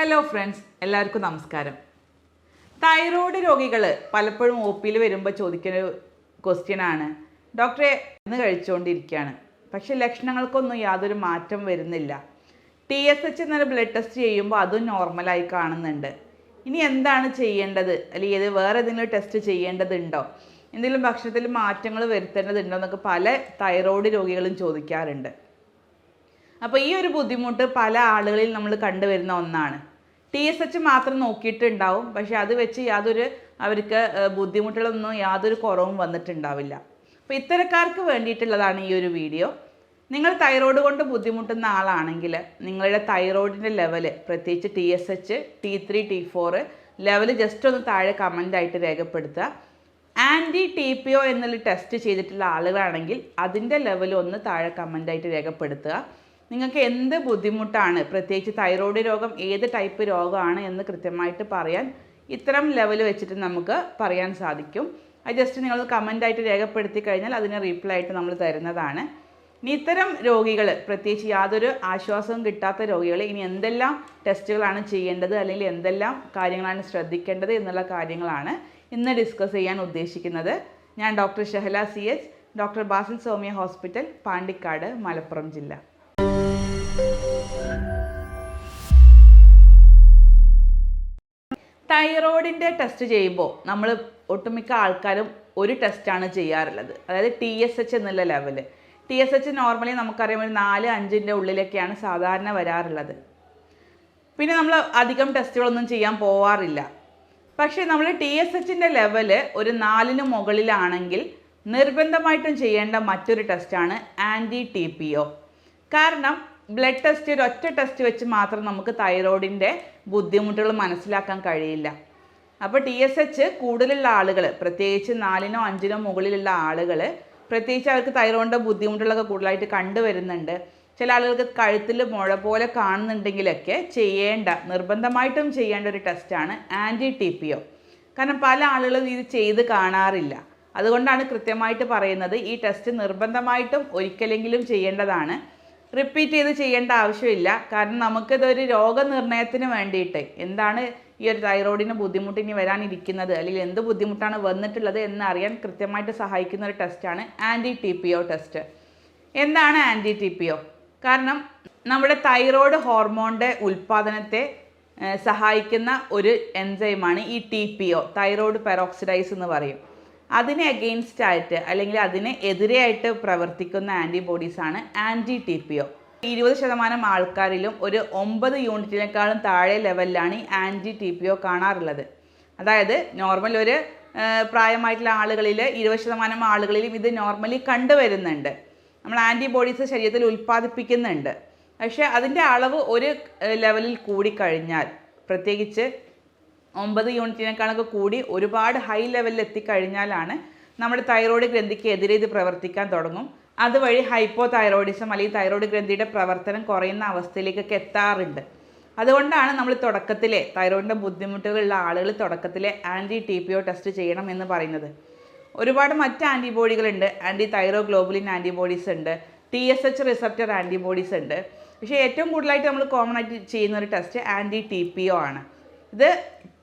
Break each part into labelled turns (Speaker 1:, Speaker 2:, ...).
Speaker 1: Hello friends, എല്ലാവർക്കും നമസ്കാരം. Thyroid രോഗികൾ പലപ്പോഴും ഒ പിയിൽ വരുമ്പോൾ ചോദിക്കുന്ന ഒരു ക്വസ്റ്റ്യനാണ്, ഡോക്ടറെ മരുന്ന് കഴിച്ചുകൊണ്ടിരിക്കുകയാണ്, പക്ഷേ ലക്ഷണങ്ങൾക്കൊന്നും യാതൊരു മാറ്റം വരുന്നില്ല. TSH എന്നൊരു ബ്ലഡ് ടെസ്റ്റ് ചെയ്യുമ്പോൾ അതും നോർമലായി കാണുന്നുണ്ട്. ഇനി എന്താണ് ചെയ്യേണ്ടത്, അല്ലെങ്കിൽ വേറെ ഏതെങ്കിലും ടെസ്റ്റ് ചെയ്യേണ്ടതുണ്ടോ, എന്തെങ്കിലും ഭക്ഷണത്തിൽ മാറ്റങ്ങൾ വരുത്തേണ്ടതുണ്ടോ എന്നൊക്കെ പല തൈറോയ്ഡ് രോഗികളും ചോദിക്കാറുണ്ട്. അപ്പോൾ ഈ ഒരു ബുദ്ധിമുട്ട് പല ആളുകളിൽ നമ്മൾ കണ്ടുവരുന്ന ഒന്നാണ്. TSH മാത്രം നോക്കിയിട്ടുണ്ടാവും, പക്ഷേ അത് വെച്ച് അവർക്ക് ബുദ്ധിമുട്ടുകളൊന്നും യാതൊരു കുറവും വന്നിട്ടുണ്ടാവില്ല. അപ്പോൾ ഇത്തരക്കാർക്ക് വേണ്ടിയിട്ടുള്ളതാണ് ഈ ഒരു വീഡിയോ. നിങ്ങൾ തൈറോയ്ഡ് കൊണ്ട് ബുദ്ധിമുട്ടുന്ന ആളാണെങ്കിൽ നിങ്ങളുടെ തൈറോയ്ഡിൻ്റെ ലെവല്, പ്രത്യേകിച്ച് TSH, T3, T4 level just ഒന്ന് താഴെ കമൻ്റായിട്ട് രേഖപ്പെടുത്തുക. TPO എന്നുള്ള ടെസ്റ്റ് ചെയ്തിട്ടുള്ള ആളുകളാണെങ്കിൽ അതിൻ്റെ ലെവൽ ഒന്ന് താഴെ കമൻ്റായിട്ട് രേഖപ്പെടുത്തുക. നിങ്ങൾക്ക് എന്ത് ബുദ്ധിമുട്ടാണ്, പ്രത്യേകിച്ച് തൈറോയ്ഡ് രോഗം ഏത് ടൈപ്പ് രോഗമാണ് എന്ന് കൃത്യമായിട്ട് പറയാൻ ഇത്തരം ലെവൽ വെച്ചിട്ട് നമുക്ക് പറയാൻ സാധിക്കും. അത് ജസ്റ്റ് നിങ്ങൾ കമൻ്റായിട്ട് രേഖപ്പെടുത്തി കഴിഞ്ഞാൽ അതിന് റീപ്ലൈ ആയിട്ട് നമ്മൾ തരുന്നതാണ്. ഇനി ഇത്തരം രോഗികൾ, പ്രത്യേകിച്ച് യാതൊരു ആശ്വാസവും കിട്ടാത്ത രോഗികൾ, ഇനി എന്തെല്ലാം ടെസ്റ്റുകളാണ് ചെയ്യേണ്ടത്, അല്ലെങ്കിൽ എന്തെല്ലാം കാര്യങ്ങളാണ് ശ്രദ്ധിക്കേണ്ടത് എന്നുള്ള കാര്യങ്ങളാണ് ഇന്ന് ഡിസ്കസ് ചെയ്യാൻ ഉദ്ദേശിക്കുന്നത്. ഞാൻ doctor Shahala CH, doctor Basil Somiya hospital, Pandikkad, Malappuram ജില്ല. തൈറോയ്ഡിൻ്റെ ടെസ്റ്റ് ചെയ്യുമ്പോൾ നമ്മൾ ഒട്ടുമിക്ക ആൾക്കാരും ഒരു ടെസ്റ്റാണ് ചെയ്യാറുള്ളത്, അതായത് TSH എന്നുള്ള ലെവല്. TSH നോർമലി നമുക്കറിയാം ഒരു 4-5ൻ്റെ ഉള്ളിലൊക്കെയാണ് സാധാരണ വരാറുള്ളത്. പിന്നെ നമ്മൾ അധികം ടെസ്റ്റുകളൊന്നും ചെയ്യാൻ പോവാറില്ല. പക്ഷേ നമ്മൾ TSHൻ്റെ ലെവല് ഒരു 4ന് മുകളിലാണെങ്കിൽ നിർബന്ധമായിട്ടും ചെയ്യേണ്ട മറ്റൊരു ടെസ്റ്റാണ് TPO. കാരണം ബ്ലഡ് ടെസ്റ്റ്, ഒരു ഒറ്റ ടെസ്റ്റ് വെച്ച് മാത്രം നമുക്ക് തൈറോയ്ഡിൻ്റെ ബുദ്ധിമുട്ടുകൾ മനസ്സിലാക്കാൻ കഴിയില്ല. അപ്പോൾ TSH കൂടുതലുള്ള ആളുകൾ, പ്രത്യേകിച്ച് 4നോ 5നോ മുകളിലുള്ള ആളുകൾ, പ്രത്യേകിച്ച് അവർക്ക് തൈറോയ്ഡിൻ്റെ ബുദ്ധിമുട്ടുകളൊക്കെ കൂടുതലായിട്ട് കണ്ടുവരുന്നുണ്ട്. ചില ആളുകൾക്ക് കഴുത്തിൽ മുഴ പോലെ കാണുന്നുണ്ടെങ്കിലൊക്കെ നിർബന്ധമായിട്ടും ചെയ്യേണ്ട ഒരു ടെസ്റ്റാണ് TPO. കാരണം പല ആളുകളും ഇത് ചെയ്ത് കാണാറില്ല. അതുകൊണ്ടാണ് കൃത്യമായിട്ട് പറയുന്നത്, ഈ ടെസ്റ്റ് നിർബന്ധമായിട്ടും ഒരിക്കലെങ്കിലും ചെയ്യേണ്ടതാണ്. റിപ്പീറ്റ് ചെയ്ത് ചെയ്യേണ്ട ആവശ്യമില്ല. കാരണം നമുക്കിതൊരു രോഗനിർണയത്തിന് വേണ്ടിയിട്ട് എന്താണ് ഈ ഒരു തൈറോയ്ഡിന് ബുദ്ധിമുട്ട് ഇനി വരാനിരിക്കുന്നത്, അല്ലെങ്കിൽ എന്ത് ബുദ്ധിമുട്ടാണ് വന്നിട്ടുള്ളത് എന്നറിയാൻ കൃത്യമായിട്ട് സഹായിക്കുന്ന ഒരു ടെസ്റ്റാണ് TPO ടെസ്റ്റ്. എന്താണ് TPO? കാരണം നമ്മുടെ തൈറോയ്ഡ് ഹോർമോണിൻ്റെ ഉൽപ്പാദനത്തെ സഹായിക്കുന്ന ഒരു എൻസൈമാണ് ഈ TPO, തൈറോയ്ഡ് പെറോക്സിഡൈസ് എന്ന് പറയും. അതിന് എഗെയിൻസ്റ്റ് ആയിട്ട്, അല്ലെങ്കിൽ അതിന് എതിരെയായിട്ട് പ്രവർത്തിക്കുന്ന ആൻറ്റിബോഡീസാണ് TPO. 20% ആൾക്കാരിലും ഒരു 9 യൂണിറ്റിനേക്കാളും താഴെ ലെവലിലാണ് ഈ TPO കാണാറുള്ളത്. അതായത് നോർമൽ ഒരു പ്രായമായിട്ടുള്ള ആളുകളിൽ 20% ആളുകളിലും ഇത് നോർമലി കണ്ടുവരുന്നുണ്ട്. നമ്മൾ ആൻറ്റിബോഡീസ് ശരീരത്തിൽ ഉൽപ്പാദിപ്പിക്കുന്നുണ്ട്. പക്ഷേ അതിൻ്റെ അളവ് ഒരു ലെവലിൽ കൂടിക്കഴിഞ്ഞാൽ, പ്രത്യേകിച്ച് 9 യൂണിറ്റിനേക്കാളൊക്കെ കൂടി ഒരുപാട് ഹൈ ലെവലിൽ എത്തിക്കഴിഞ്ഞാലാണ് നമ്മുടെ തൈറോയ്ഡ് ഗ്രന്ഥിക്ക് എതിരെ ഇത് പ്രവർത്തിക്കാൻ തുടങ്ങും. അതുവഴി ഹൈപ്പോ തൈറോയിഡിസം, അല്ലെങ്കിൽ തൈറോയ്ഡ് ഗ്രന്ഥിയുടെ പ്രവർത്തനം കുറയുന്ന അവസ്ഥയിലേക്കൊക്കെ എത്താറുണ്ട്. അതുകൊണ്ടാണ് നമ്മൾ തുടക്കത്തിലെ തൈറോയ്ഡിൻ്റെ ബുദ്ധിമുട്ടുകളുള്ള ആളുകൾ തുടക്കത്തിലെ TPO ടെസ്റ്റ് ചെയ്യണം എന്ന് പറയുന്നത്. ഒരുപാട് മറ്റ് ആൻറ്റിബോഡികളുണ്ട്. തൈറോഗ്ലോബുലിൻ ആൻറ്റിബോഡീസ് ഉണ്ട്, TSH റിസപ്റ്റർ ആൻറ്റിബോഡീസ് ഉണ്ട്. പക്ഷേ ഏറ്റവും കൂടുതലായിട്ട് നമ്മൾ കോമൺ ആയിട്ട് ചെയ്യുന്ന ഒരു ടെസ്റ്റ് TPO ആണ്. ഇത്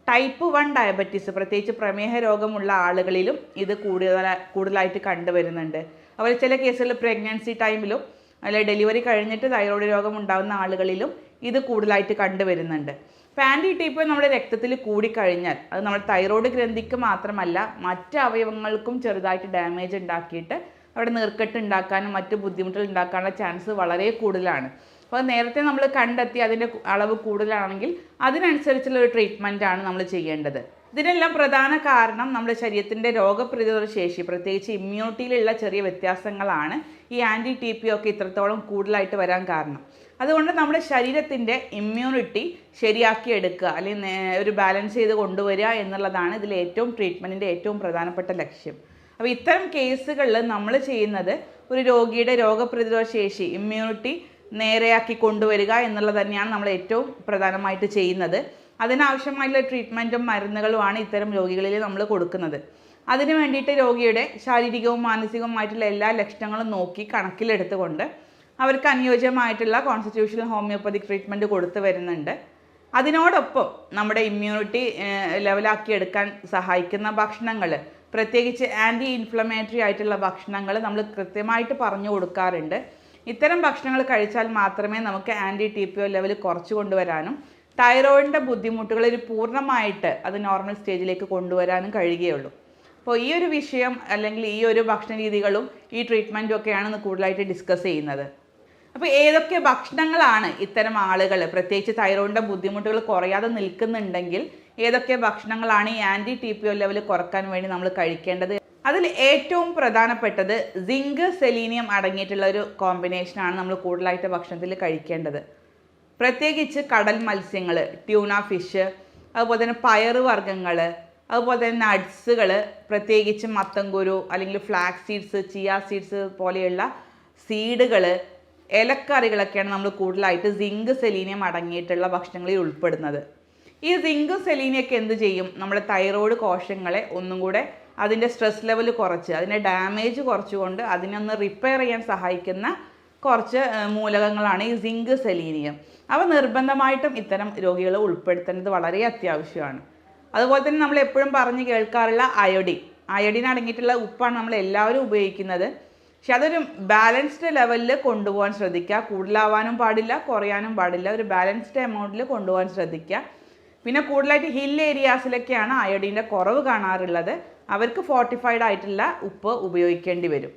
Speaker 1: ടൈപ്പ് 1 ഡയബറ്റീസ്, പ്രത്യേകിച്ച് പ്രമേഹ രോഗമുള്ള ആളുകളിലും ഇത് കൂടുതലായിട്ട് കണ്ടുവരുന്നുണ്ട്. അതുപോലെ ചില കേസുകളിൽ പ്രഗ്നൻസി ടൈമിലും, അല്ലെങ്കിൽ ഡെലിവറി കഴിഞ്ഞിട്ട് തൈറോയ്ഡ് രോഗം ഉണ്ടാകുന്ന ആളുകളിലും ഇത് കൂടുതലായിട്ട് കണ്ടുവരുന്നുണ്ട്. അപ്പോൾ TPO നമ്മുടെ രക്തത്തിൽ കൂടിക്കഴിഞ്ഞാൽ അത് നമ്മുടെ തൈറോയ്ഡ് ഗ്രന്ഥിക്ക് മാത്രമല്ല മറ്റ് അവയവങ്ങൾക്കും ചെറുതായിട്ട് ഡാമേജ് ഉണ്ടാക്കിയിട്ട് അവിടെ നീർക്കെട്ട് ഉണ്ടാക്കാനും മറ്റ് ബുദ്ധിമുട്ടുകൾ ഉണ്ടാക്കാനുള്ള ചാൻസ് വളരെ കൂടുതലാണ്. അപ്പോൾ നേരത്തെ നമ്മൾ കണ്ടെത്തി അതിൻ്റെ അളവ് കൂടുതലാണെങ്കിൽ അതിനനുസരിച്ചുള്ള ഒരു ട്രീറ്റ്മെൻറ്റാണ് നമ്മൾ ചെയ്യേണ്ടത്. ഇതിനെല്ലാം പ്രധാന കാരണം നമ്മുടെ ശരീരത്തിൻ്റെ രോഗപ്രതിരോധ ശേഷി, പ്രത്യേകിച്ച് ഇമ്മ്യൂണിറ്റിയിലുള്ള ചെറിയ വ്യത്യാസങ്ങളാണ് ഈ TPO ഒക്കെ ഇത്രത്തോളം കൂടുതലായിട്ട് വരാൻ കാരണം. അതുകൊണ്ട് നമ്മുടെ ശരീരത്തിൻ്റെ ഇമ്മ്യൂണിറ്റി ശരിയാക്കിയെടുക്കുക, അല്ലെങ്കിൽ ഒരു ബാലൻസ് ചെയ്ത് കൊണ്ടുവരിക എന്നുള്ളതാണ് ഇതിൽ ട്രീറ്റ്മെൻറ്റിൻ്റെ ഏറ്റവും പ്രധാനപ്പെട്ട ലക്ഷ്യം. അപ്പോൾ ഇത്തരം കേസുകളിൽ നമ്മൾ ചെയ്യുന്നത് ഒരു രോഗിയുടെ രോഗപ്രതിരോധ ശേഷി, ഇമ്മ്യൂണിറ്റി നേരെയാക്കി കൊണ്ടുവരിക എന്നുള്ളത് തന്നെയാണ് നമ്മൾ ഏറ്റവും പ്രധാനമായിട്ട് ചെയ്യുന്നത്. അതിനാവശ്യമായിട്ടുള്ള ട്രീറ്റ്മെൻറ്റും മരുന്നുകളുമാണ് ഇത്തരം രോഗികളിൽ നമ്മൾ കൊടുക്കുന്നത്. അതിന് വേണ്ടിയിട്ട് രോഗിയുടെ ശാരീരികവും മാനസികവുമായിട്ടുള്ള എല്ലാ ലക്ഷണങ്ങളും നോക്കി കണക്കിലെടുത്തുകൊണ്ട് അവർക്ക് അനുയോജ്യമായിട്ടുള്ള കോൺസ്റ്റിറ്റ്യൂഷണൽ ഹോമിയോപ്പതിക് ട്രീറ്റ്മെൻറ്റ് കൊടുത്തു വരുന്നുണ്ട്. അതിനോടൊപ്പം നമ്മുടെ ഇമ്മ്യൂണിറ്റി ലെവലാക്കി എടുക്കാൻ സഹായിക്കുന്ന ഭക്ഷണങ്ങൾ, പ്രത്യേകിച്ച് ആൻറ്റി ഇൻഫ്ലമേറ്ററി ആയിട്ടുള്ള ഭക്ഷണങ്ങൾ നമ്മൾ കൃത്യമായിട്ട് പറഞ്ഞു കൊടുക്കാറുണ്ട്. ഇത്തരം ഭക്ഷണങ്ങൾ കഴിച്ചാൽ മാത്രമേ നമുക്ക് ആൻറ്റി TPO ലെവൽ കുറച്ച് കൊണ്ടുവരാനും തൈറോയിഡിൻ്റെ ബുദ്ധിമുട്ടുകൾ ഒരു പൂർണ്ണമായിട്ട് അത് നോർമൽ സ്റ്റേജിലേക്ക് കൊണ്ടുവരാനും കഴിയുകയുള്ളൂ. അപ്പോൾ ഈ ഒരു വിഷയം അല്ലെങ്കിൽ ഈ ഒരു ഭക്ഷണ രീതികളും ഈ ട്രീറ്റ്മെൻറ്റും ഒക്കെയാണ് കൂടുതലായിട്ട് ഡിസ്കസ് ചെയ്യുന്നത്. അപ്പോൾ ഏതൊക്കെ ഭക്ഷണങ്ങളാണ് ഇത്തരം ആളുകൾ, പ്രത്യേകിച്ച് തൈറോയിഡിൻ്റെ ബുദ്ധിമുട്ടുകൾ കുറയാതെ നിൽക്കുന്നുണ്ടെങ്കിൽ ഏതൊക്കെ ഭക്ഷണങ്ങളാണ് ഈ ആൻറ്റി TPO ലെവൽ കുറക്കാൻ വേണ്ടി നമ്മൾ കഴിക്കേണ്ടത്? അതിൽ ഏറ്റവും പ്രധാനപ്പെട്ടത് സിങ്ക്, സെലീനിയം അടങ്ങിയിട്ടുള്ള ഒരു കോമ്പിനേഷനാണ് നമ്മൾ കൂടുതലായിട്ട് ഭക്ഷണത്തിൽ കഴിക്കേണ്ടത്. പ്രത്യേകിച്ച് കടൽ മത്സ്യങ്ങൾ, ട്യൂണ ഫിഷ്, അതുപോലെ തന്നെ പയറ് വർഗ്ഗങ്ങൾ, അതുപോലെ തന്നെ നട്ട്സുകൾ, പ്രത്യേകിച്ച് മത്തൻകുരു അല്ലെങ്കിൽ ഫ്ലാക്സ് സീഡ്സ്, ചിയ സീഡ്സ് പോലെയുള്ള സീഡുകൾ, ഇലക്കറികളൊക്കെയാണ് നമ്മൾ കൂടുതലായിട്ട് സിങ്ക്, സെലീനിയം അടങ്ങിയിട്ടുള്ള ഭക്ഷണങ്ങളിൽ ഉൾപ്പെടുന്നത്. ഈ സിങ്ക്, സെലീനിയൊക്കെ എന്ത് ചെയ്യും? നമ്മുടെ തൈറോയ്ഡ് കോശങ്ങളെ ഒന്നും കൂടെ അതിൻ്റെ സ്ട്രെസ് ലെവൽ കുറച്ച്, അതിൻ്റെ ഡാമേജ് കുറച്ചുകൊണ്ട് അതിനൊന്ന് റിപ്പയർ ചെയ്യാൻ സഹായിക്കുന്ന കുറച്ച് മൂലകങ്ങളാണ് ഈ സിങ്ക്, സെലീനിയം. അവ നിർബന്ധമായിട്ടും ഇത്തരം രോഗികളെ ഉൾപ്പെടുത്തേണ്ടത് വളരെ അത്യാവശ്യമാണ്. അതുപോലെ തന്നെ നമ്മൾ എപ്പോഴും പറഞ്ഞ് കേൾക്കാറുള്ള അയോഡിൻ അടങ്ങിയിട്ടുള്ള ഉപ്പാണ് നമ്മൾ എല്ലാവരും ഉപയോഗിക്കുന്നത്. പക്ഷെ അതൊരു ബാലൻസ്ഡ് ലെവലിൽ കൊണ്ടുപോകാൻ ശ്രദ്ധിക്കുക. കൂടുതലാവാനും പാടില്ല, കുറയാനും പാടില്ല. ഒരു ബാലൻസ്ഡ് എമൗണ്ടിൽ കൊണ്ടുപോകാൻ ശ്രദ്ധിക്കുക. പിന്നെ കൂടുതലായിട്ട് ഹിൽ ഏരിയാസിലൊക്കെയാണ് അയോഡിൻ്റെ കുറവ് കാണാറുള്ളത്. അവർക്ക് ഫോർട്ടിഫൈഡ് ആയിട്ടുള്ള ഉപ്പ് ഉപയോഗിക്കേണ്ടി വരും.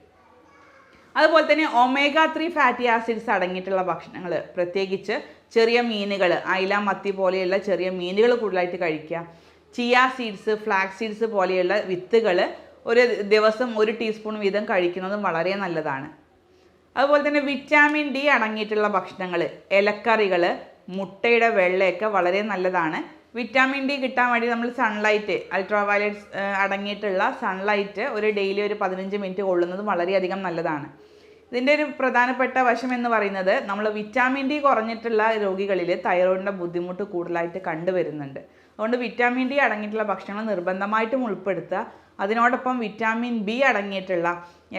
Speaker 1: അതുപോലെ തന്നെ omega-3 ഫാറ്റി ആസിഡ്സ് അടങ്ങിയിട്ടുള്ള ഭക്ഷണങ്ങൾ, പ്രത്യേകിച്ച് ചെറിയ മീനുകൾ, അയില, മത്തി പോലെയുള്ള ചെറിയ മീനുകൾ കൂടുതലായിട്ട് കഴിക്കുക. ചിയ സീഡ്സ്, ഫ്ലാക്സ് സീഡ്സ് പോലെയുള്ള വിത്തുകൾ ഒരു ദിവസം 1 ടീസ്പൂൺ വീതം കഴിക്കുന്നതും വളരെ നല്ലതാണ്. അതുപോലെ തന്നെ വിറ്റാമിൻ D അടങ്ങിയിട്ടുള്ള ഭക്ഷണങ്ങൾ, ഇലക്കറികൾ, മുട്ടയുടെ വെള്ളയൊക്കെ വളരെ നല്ലതാണ്. വിറ്റാമിൻ D കിട്ടാൻ വേണ്ടി നമ്മൾ സൺലൈറ്റ്, അൾട്രാവയലറ്റ്സ് അടങ്ങിയിട്ടുള്ള സൺലൈറ്റ് ഡെയിലി ഒരു 15 മിനിറ്റ് കൊള്ളുന്നത് വളരെയധികം നല്ലതാണ്. ഇതിൻ്റെ ഒരു പ്രധാനപ്പെട്ട വശം എന്ന് പറയുന്നത് നമ്മൾ വിറ്റാമിൻ D കുറഞ്ഞിട്ടുള്ള രോഗികളിൽ തൈറോയിഡിൻ്റെ ബുദ്ധിമുട്ട് കൂടുതലായിട്ട് കണ്ടുവരുന്നുണ്ട്. അതുകൊണ്ട് വിറ്റാമിൻ D അടങ്ങിയിട്ടുള്ള ഭക്ഷണങ്ങൾ നിർബന്ധമായിട്ടും ഉൾപ്പെടുത്തുക. അതിനോടൊപ്പം വിറ്റാമിൻ B അടങ്ങിയിട്ടുള്ള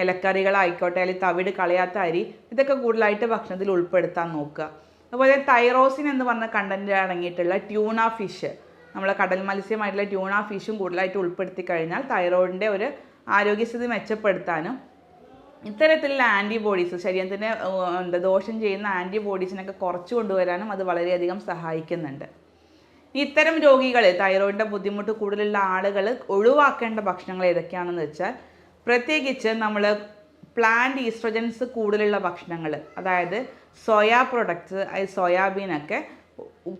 Speaker 1: ഇലക്കറികളായിക്കോട്ടെ, അല്ലെങ്കിൽ തവിട് കളയാത്ത അരി, ഇതൊക്കെ കൂടുതലായിട്ട് ഭക്ഷണത്തിൽ ഉൾപ്പെടുത്താൻ നോക്കുക. അതുപോലെ തൈറോസിൻ എന്ന് പറഞ്ഞ കണ്ടൻറ്റ് അടങ്ങിയിട്ടുള്ള ട്യൂണ ഫിഷ്, നമ്മളെ കടൽ മത്സ്യമായിട്ടുള്ള ട്യൂണ ഫിഷും കൂടുതലായിട്ട് ഉൾപ്പെടുത്തി കഴിഞ്ഞാൽ തൈറോയിഡിൻ്റെ ഒരു ആരോഗ്യസ്ഥിതി മെച്ചപ്പെടുത്താനും ഇത്തരത്തിലുള്ള ആൻറ്റിബോഡീസ്, ശരീരത്തിന് ദോഷം ചെയ്യുന്ന ആൻറ്റിബോഡീസിനൊക്കെ കുറച്ച് കൊണ്ടുവരാനും അത് വളരെയധികം സഹായിക്കുന്നുണ്ട്. ഇത്തരം രോഗികൾ, തൈറോയിഡിൻ്റെ ബുദ്ധിമുട്ട് കൂടുതലുള്ള ആളുകൾ ഒഴിവാക്കേണ്ട ഭക്ഷണങ്ങൾ ഏതൊക്കെയാണെന്ന് വെച്ചാൽ, പ്രത്യേകിച്ച് നമ്മൾ പ്ലാന്റ് ഈസ്ട്രജൻസ് കൂടുതലുള്ള ഭക്ഷണങ്ങൾ, അതായത് സോയാ പ്രൊഡക്ട്സ്, സോയാബീനൊക്കെ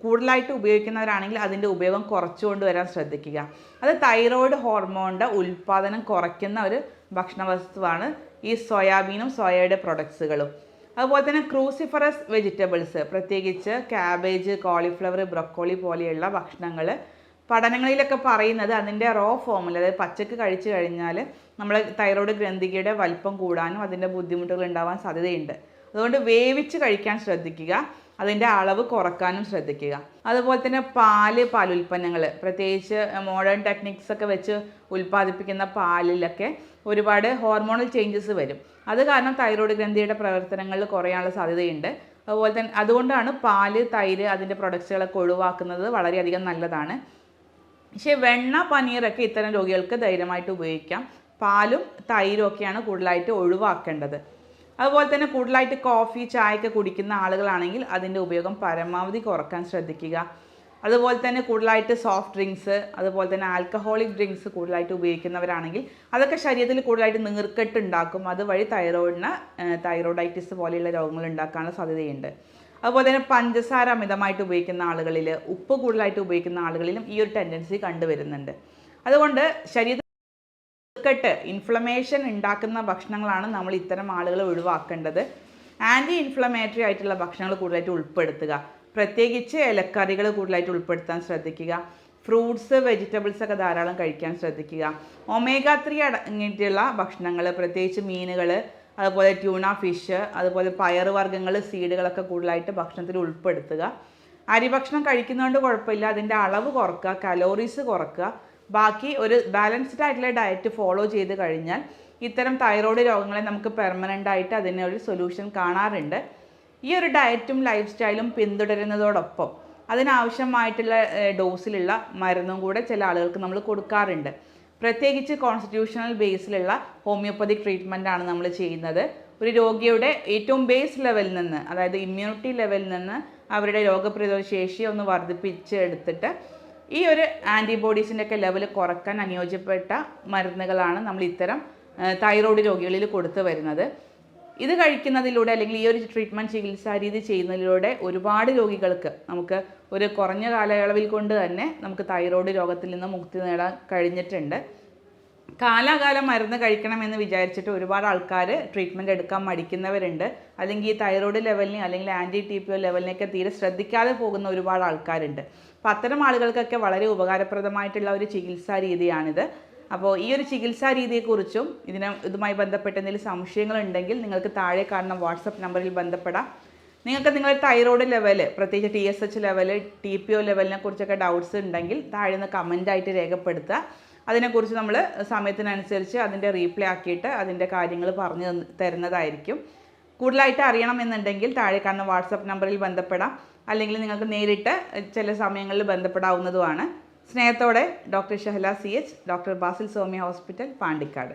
Speaker 1: കൂടുതലായിട്ട് ഉപയോഗിക്കുന്നവരാണെങ്കിൽ അതിൻ്റെ ഉപയോഗം കുറച്ചു കൊണ്ടുവരാൻ ശ്രദ്ധിക്കുക. അത് തൈറോയിഡ് ഹോർമോണിൻ്റെ ഉൽപ്പാദനം കുറയ്ക്കുന്ന ഒരു ഭക്ഷണ വസ്തുവാണ് ഈ സോയാബീനും സോയയുടെ പ്രൊഡക്ട്സുകളും. അതുപോലെ തന്നെ ക്രൂസിഫറസ് വെജിറ്റബിൾസ്, പ്രത്യേകിച്ച് ക്യാബേജ്, കോളിഫ്ലവർ, ബ്രൊക്കോളി പോലെയുള്ള ഭക്ഷണങ്ങൾ പഠനങ്ങളിലൊക്കെ പറയുന്നത് അതിൻ്റെ റോ ഫോമിൽ, അതായത് പച്ചക്ക് കഴിച്ചു കഴിഞ്ഞാൽ നമ്മുടെ തൈറോയ്ഡ് ഗ്രന്ഥികയുടെ വലിപ്പം കൂടാനും അതിൻ്റെ ബുദ്ധിമുട്ടുകൾ ഉണ്ടാവാൻ സാധ്യതയുണ്ട്. അതുകൊണ്ട് വേവിച്ച് കഴിക്കാൻ ശ്രദ്ധിക്കുക, അതിൻ്റെ അളവ് കുറക്കാനും ശ്രദ്ധിക്കുക. അതുപോലെ തന്നെ പാലുൽപ്പന്നങ്ങൾ, പ്രത്യേകിച്ച് മോഡേൺ ടെക്നിക്സ് ഒക്കെ വെച്ച് ഉൽപ്പാദിപ്പിക്കുന്ന പാലിലൊക്കെ ഒരുപാട് ഹോർമോണൽ ചേഞ്ചസ് വരും. അത് കാരണം തൈറോയ്ഡ് ഗ്രന്ഥിയുടെ പ്രവർത്തനങ്ങളിൽ കുറയാനുള്ള സാധ്യതയുണ്ട്. അതുപോലെ തന്നെ അതുകൊണ്ടാണ് പാല്, തൈര്, അതിൻ്റെ പ്രൊഡക്ട്സുകളൊക്കെ ഒഴിവാക്കുന്നത് വളരെയധികം നല്ലതാണ്. പക്ഷേ വെണ്ണ, പനീറൊക്കെ ഇത്തരം രോഗികൾക്ക് ധൈര്യമായിട്ട് ഉപയോഗിക്കാം. പാലും തൈരും ഒക്കെയാണ് കൂടുതലായിട്ട് ഒഴിവാക്കേണ്ടത്. അതുപോലെ തന്നെ കൂടുതലായിട്ട് കോഫി, ചായയൊക്കെ കുടിക്കുന്ന ആളുകളാണെങ്കിൽ അതിൻ്റെ ഉപയോഗം പരമാവധി കുറക്കാൻ ശ്രദ്ധിക്കുക. അതുപോലെ തന്നെ കൂടുതലായിട്ട് സോഫ്റ്റ് ഡ്രിങ്ക്സ്, അതുപോലെ തന്നെ ആൽക്കഹോളിക് ഡ്രിങ്ക്സ് കൂടുതലായിട്ട് ഉപയോഗിക്കുന്നവരാണെങ്കിൽ അതൊക്കെ ശരീരത്തിൽ കൂടുതലായിട്ട് നീർക്കെട്ട് ഉണ്ടാക്കും. അതുവഴി തൈറോയിഡൈറ്റിസ് പോലെയുള്ള രോഗങ്ങൾ ഉണ്ടാക്കാനുള്ള സാധ്യതയുണ്ട്. അതുപോലെ തന്നെ പഞ്ചസാര അമിതമായിട്ട് ഉപയോഗിക്കുന്ന ആളുകളിൽ, ഉപ്പ് കൂടുതലായിട്ട് ഉപയോഗിക്കുന്ന ആളുകളിലും ഈ ഒരു ടെൻഡൻസി കണ്ടുവരുന്നുണ്ട്. അതുകൊണ്ട് ശരീരത്തിൽ ഇൻഫ്ലമേഷൻ ഉണ്ടാക്കുന്ന ഭക്ഷണങ്ങളാണ് നമ്മൾ ഇത്തരം ആളുകൾ ഒഴിവാക്കേണ്ടത്. ആൻറ്റി ഇൻഫ്ലമേറ്ററി ആയിട്ടുള്ള ഭക്ഷണങ്ങൾ കൂടുതലായിട്ട് ഉൾപ്പെടുത്തുക. പ്രത്യേകിച്ച് ഇലക്കറികൾ കൂടുതലായിട്ട് ഉൾപ്പെടുത്താൻ ശ്രദ്ധിക്കുക. ഫ്രൂട്ട്സ്, വെജിറ്റബിൾസ് ഒക്കെ ധാരാളം കഴിക്കാൻ ശ്രദ്ധിക്കുക. omega-3 അടങ്ങിയിട്ടുള്ള ഭക്ഷണങ്ങൾ, പ്രത്യേകിച്ച് മീനുകൾ, അതുപോലെ ട്യൂണ ഫിഷ്, അതുപോലെ പയറ് വർഗ്ഗങ്ങൾ, സീഡുകളൊക്കെ കൂടുതലായിട്ട് ഭക്ഷണത്തിൽ ഉൾപ്പെടുത്തുക. അരിഭക്ഷണം കഴിക്കുന്നതുകൊണ്ട് കുഴപ്പമില്ല, അതിൻ്റെ അളവ് കുറക്കുക, കലോറീസ് കുറക്കുക. ബാക്കി ഒരു ബാലൻസ്ഡ് ആയിട്ടുള്ള ഡയറ്റ് ഫോളോ ചെയ്ത് കഴിഞ്ഞാൽ ഇത്തരം തൈറോയ്ഡ് രോഗങ്ങളെ നമുക്ക് പെർമനൻ്റ് ആയിട്ട് അതിനൊരു സൊല്യൂഷൻ കാണാറുണ്ട്. ഈ ഒരു ഡയറ്റും ലൈഫ് സ്റ്റൈലും പിന്തുടരുന്നതോടൊപ്പം അതിനാവശ്യമായിട്ടുള്ള ഡോസിലുള്ള മരുന്നും കൂടെ ചില ആളുകൾക്ക് നമ്മൾ കൊടുക്കാറുണ്ട്. പ്രത്യേകിച്ച് കോൺസ്റ്റിറ്റ്യൂഷണൽ ബേസിലുള്ള ഹോമിയോപ്പതിക് ട്രീറ്റ്മെൻറ്റാണ് നമ്മൾ ചെയ്യുന്നത്. ഒരു രോഗിയുടെ ഏറ്റവും ബേസ് ലെവലിൽ നിന്ന്, അതായത് ഇമ്മ്യൂണിറ്റി ലെവലിൽ നിന്ന് അവരുടെ രോഗപ്രതിരോധ ശേഷി ഒന്ന് വർദ്ധിപ്പിച്ച് എടുത്തിട്ട് ഈ ഒരു ആൻറ്റിബോഡീസിൻ്റെ ഒക്കെ ലെവൽ കുറക്കാൻ അനുയോജ്യപ്പെട്ട മരുന്നുകളാണ് നമ്മൾ ഇത്തരം തൈറോയ്ഡ് രോഗികളിൽ കൊടുത്തു വരുന്നത്. ഇത് കഴിക്കുന്നതിലൂടെ അല്ലെങ്കിൽ ഈ ഒരു ട്രീറ്റ്മെൻറ്റ് ചികിത്സാ രീതി ചെയ്യുന്നതിലൂടെ ഒരുപാട് രോഗികൾക്ക് നമുക്ക് ഒരു കുറഞ്ഞ കാലയളവിൽ കൊണ്ട് തന്നെ നമുക്ക് തൈറോയ്ഡ് രോഗത്തിൽ നിന്ന് മുക്തി നേടാൻ കഴിഞ്ഞിട്ടുണ്ട്. കാലാകാലം മരുന്ന് കഴിക്കണമെന്ന് വിചാരിച്ചിട്ട് ഒരുപാട് ആൾക്കാർ ട്രീറ്റ്മെൻറ്റ് എടുക്കാൻ മടിക്കുന്നവരുണ്ട്. അല്ലെങ്കിൽ ഈ തൈറോയ്ഡ് ലെവലിനെ അല്ലെങ്കിൽ ആൻറ്റി TPO ലെവലിനെയൊക്കെ തീരെ ശ്രദ്ധിക്കാതെ പോകുന്ന ഒരുപാട് ആൾക്കാരുണ്ട്. അപ്പോൾ അത്തരം ആളുകൾക്കൊക്കെ വളരെ ഉപകാരപ്രദമായിട്ടുള്ള ഒരു ചികിത്സാ രീതിയാണിത്. അപ്പോൾ ഈ ഒരു ചികിത്സാ രീതിയെക്കുറിച്ചും ഇതുമായി ബന്ധപ്പെട്ട എന്തെങ്കിലും സംശയങ്ങളുണ്ടെങ്കിൽ നിങ്ങൾക്ക് താഴെ കാണുന്ന വാട്സപ്പ് നമ്പറിൽ ബന്ധപ്പെടാം. നിങ്ങൾക്ക് നിങ്ങളുടെ തൈറോയ്ഡ് ലെവൽ, പ്രത്യേകിച്ച് TSH ലെവൽ, TPO ലെവലിനെ കുറിച്ചൊക്കെ ഡൗട്ട്സ് ഉണ്ടെങ്കിൽ താഴെ നിന്ന് കമൻ്റായിട്ട് രേഖപ്പെടുത്തുക. അതിനെക്കുറിച്ച് നമ്മൾ സമയത്തിനനുസരിച്ച് അതിൻ്റെ റീപ്ലൈ ആക്കിയിട്ട് അതിൻ്റെ കാര്യങ്ങൾ പറഞ്ഞു തരുന്നതായിരിക്കും. കൂടുതലായിട്ട് അറിയണമെന്നുണ്ടെങ്കിൽ താഴെ കാണുന്ന വാട്സപ്പ് നമ്പറിൽ ബന്ധപ്പെടാം. അല്ലെങ്കിൽ നിങ്ങൾക്ക് നേരിട്ട് ചില സമയങ്ങളിൽ ബന്ധപ്പെടാവുന്നതുമാണ്. സ്നേഹത്തോടെ doctor Shahala CH, doctor Basil Soumya hospital, Pandikkad.